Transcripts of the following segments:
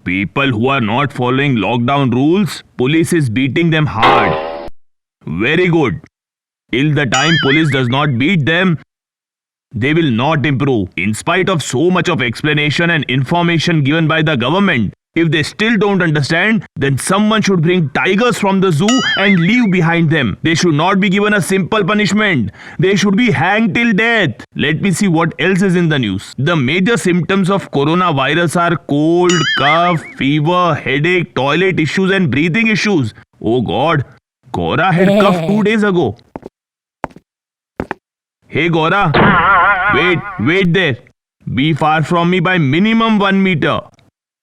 People who are not following lockdown rules, police is beating them hard. Very good. Till the time police does not beat them, they will not improve. In spite of so much of explanation and information given by the government, if they still don't understand, then someone should bring tigers from the zoo and leave behind them. They should not be given a simple punishment. They should be hanged till death. Let me see what else is in the news. The major symptoms of coronavirus are cold, cough, fever, headache, toilet issues and breathing issues. Oh God, Gora had cough 2 days ago. Hey Gora, wait there. Be far from me by minimum 1 meter.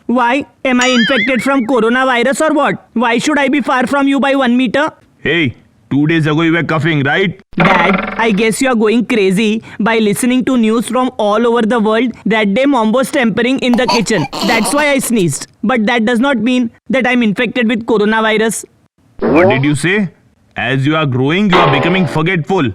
Why? Am I infected from coronavirus or what? Why should I be far from you by 1 meter? Hey, 2 days ago you were coughing, right? Dad, I guess you are going crazy by listening to news from all over the world that day mom was tampering in the kitchen. That's why I sneezed. But that does not mean that I'm infected with coronavirus. What did you say? As you are growing, you are becoming forgetful.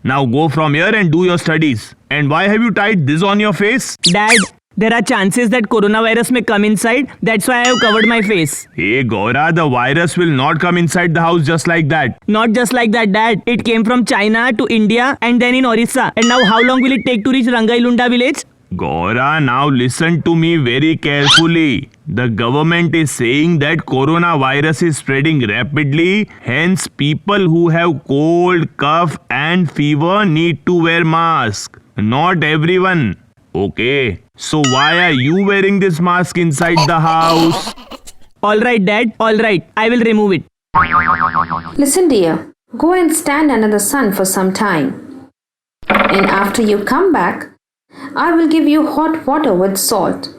Now go from here and do your studies. And why have you tied this on your face? Dad, there are chances that coronavirus may come inside. That's why I have covered my face. Hey Gora, the virus will not come inside the house just like that. Not just like that, Dad. It came from China to India and then in Orissa. And now how long will it take to reach Rangailunda village? Gora, now listen to me very carefully. The government is saying that coronavirus is spreading rapidly. Hence, people who have cold, cough and fever need to wear mask. Not everyone. Okay, so why are you wearing this mask inside the house? Alright, Dad. Alright, I will remove it. Listen, dear. Go and stand under the sun for some time. And after you come back, I will give you hot water with salt.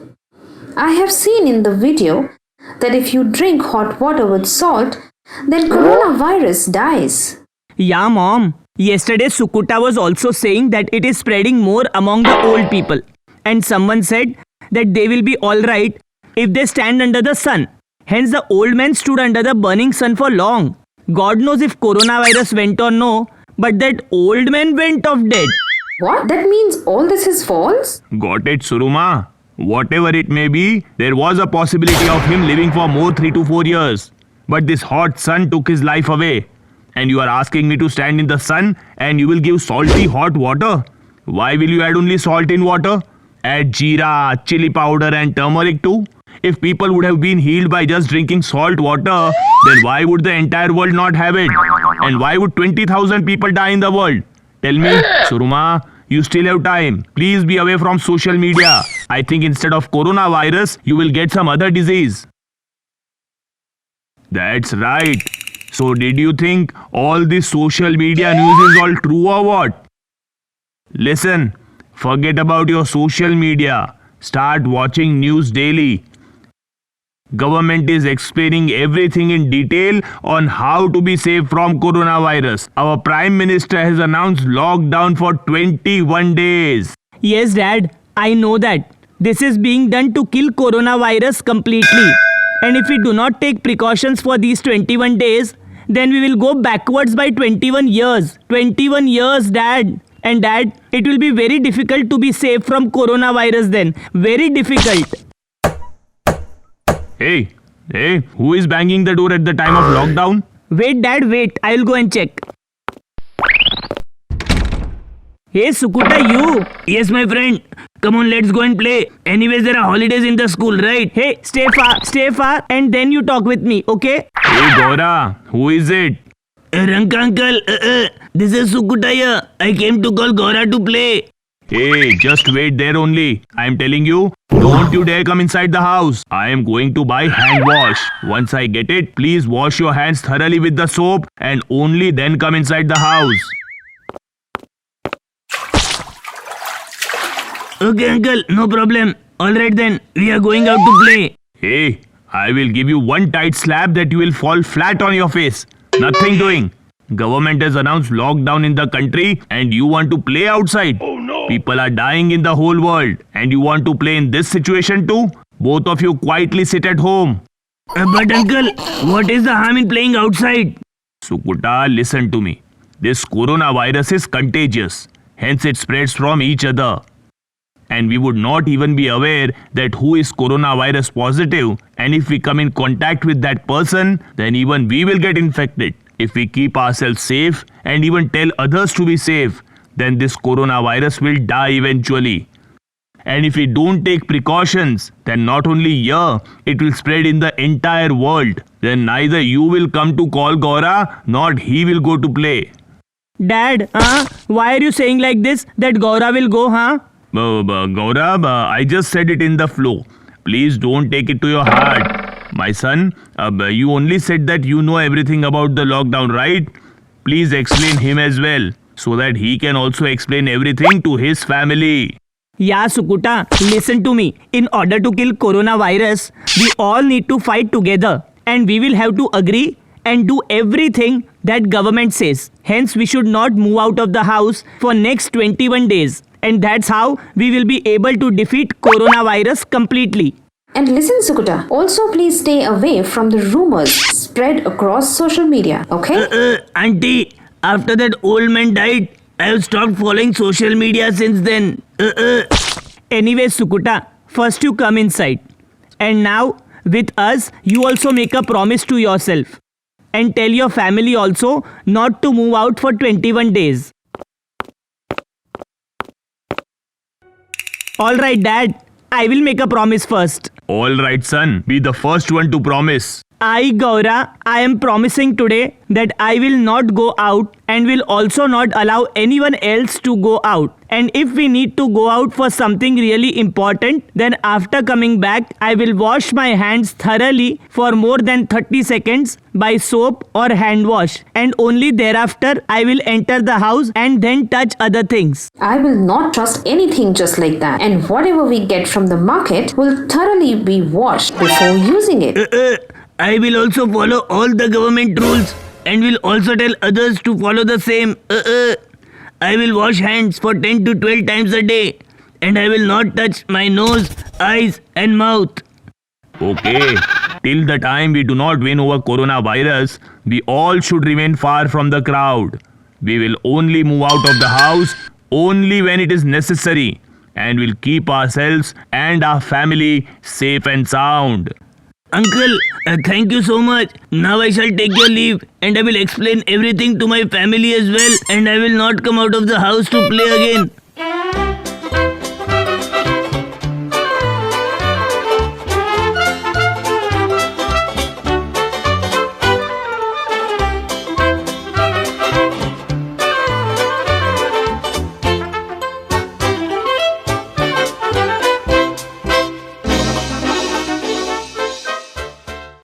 I have seen in the video that if you drink hot water with salt, then coronavirus dies. Yeah, Mom. Yesterday, Sukuta was also saying that it is spreading more among the old people. And someone said that they will be alright if they stand under the sun. Hence, the old man stood under the burning sun for long. God knows if coronavirus went or no, but that old man went off dead. What? That means all this is false? Got it, Suruma? Whatever it may be, there was a possibility of him living for more 3 to 4 years. But this hot sun took his life away. And you are asking me to stand in the sun and you will give salty hot water? Why will you add only salt in water? Add jeera, chili powder and turmeric too? If people would have been healed by just drinking salt water, then why would the entire world not have it? And why would 20,000 people die in the world? Tell me, Suruma, you still have time. Please be away from social media. I think instead of coronavirus, you will get some other disease. That's right. So did you think all this social media news is all true or what? Listen, forget about your social media. Start watching news daily. Government is explaining everything in detail on how to be safe from coronavirus. Our Prime Minister has announced lockdown for 21 days. Yes, Dad. I know that. This is being done to kill coronavirus completely. And if we do not take precautions for these 21 days, then we will go backwards by 21 years. 21 years, Dad. And Dad, it will be very difficult to be safe from coronavirus then. Very difficult. Hey, who is banging the door at the time of lockdown? Wait, Dad, wait. I'll go and check. Hey, Sukuta, you? Yes, my friend. Come on, let's go and play. Anyways, there are holidays in the school, right? Hey, stay far, and then you talk with me, okay? Hey, Gora, who is it? Ranka uncle, this is Sukuta here. I came to call Gora to play. Hey, just wait there only. I am telling you, don't you dare come inside the house. I am going to buy hand wash. Once I get it, please wash your hands thoroughly with the soap and only then come inside the house. Okay, uncle, no problem. Alright then, we are going out to play. Hey, I will give you one tight slap that you will fall flat on your face. Nothing doing. Government has announced lockdown in the country and you want to play outside. Oh no! People are dying in the whole world and you want to play in this situation too? Both of you quietly sit at home. But uncle, what is the harm in playing outside? Sukuta, listen to me. This coronavirus is contagious. Hence it spreads from each other. and we would not even be aware that who is coronavirus positive, and if we come in contact with that person, then even we will get infected. If we keep ourselves safe and even tell others to be safe, then this coronavirus will die eventually. And if we don't take precautions, then not only here, it will spread in the entire world. Then neither you will come to call Gaura, nor he will go to play. Dad, why are you saying like this that Gaura will go, huh? Gaurav, I just said it in the flow. Please don't take it to your heart. My son, you only said that you know everything about the lockdown, right? Please explain him as well, so that he can also explain everything to his family. Yeah, Sukuta, listen to me. In order to kill coronavirus, we all need to fight together. And we will have to agree and do everything that government says. Hence, we should not move out of the house for next 21 days. And that's how we will be able to defeat coronavirus completely. And listen, Sukuta, also please stay away from the rumors spread across social media, okay? Auntie, after that old man died, I have stopped following social media since then. Anyway, Sukuta, first you come inside. And now, with us, you also make a promise to yourself. And tell your family also not to move out for 21 days. Alright, Dad. I will make a promise first. All right, son, be the first one to promise. I, Gaura, I am promising today that I will not go out and will also not allow anyone else to go out. And if we need to go out for something really important, then after coming back, I will wash my hands thoroughly for more than 30 seconds by soap or hand wash. And only thereafter, I will enter the house and then touch other things. I will not trust anything just like that. And whatever we get from the market will thoroughly be washed before using it. I will also follow all the government rules and will also tell others to follow the same. I will wash hands for 10 to 12 times a day and I will not touch my nose, eyes and mouth. Okay, till the time we do not win over coronavirus, we all should remain far from the crowd. We will only move out of the house only when it is necessary, and will keep ourselves and our family safe and sound. Uncle, thank you so much. Now I shall take your leave and I will explain everything to my family as well and I will not come out of the house to play again.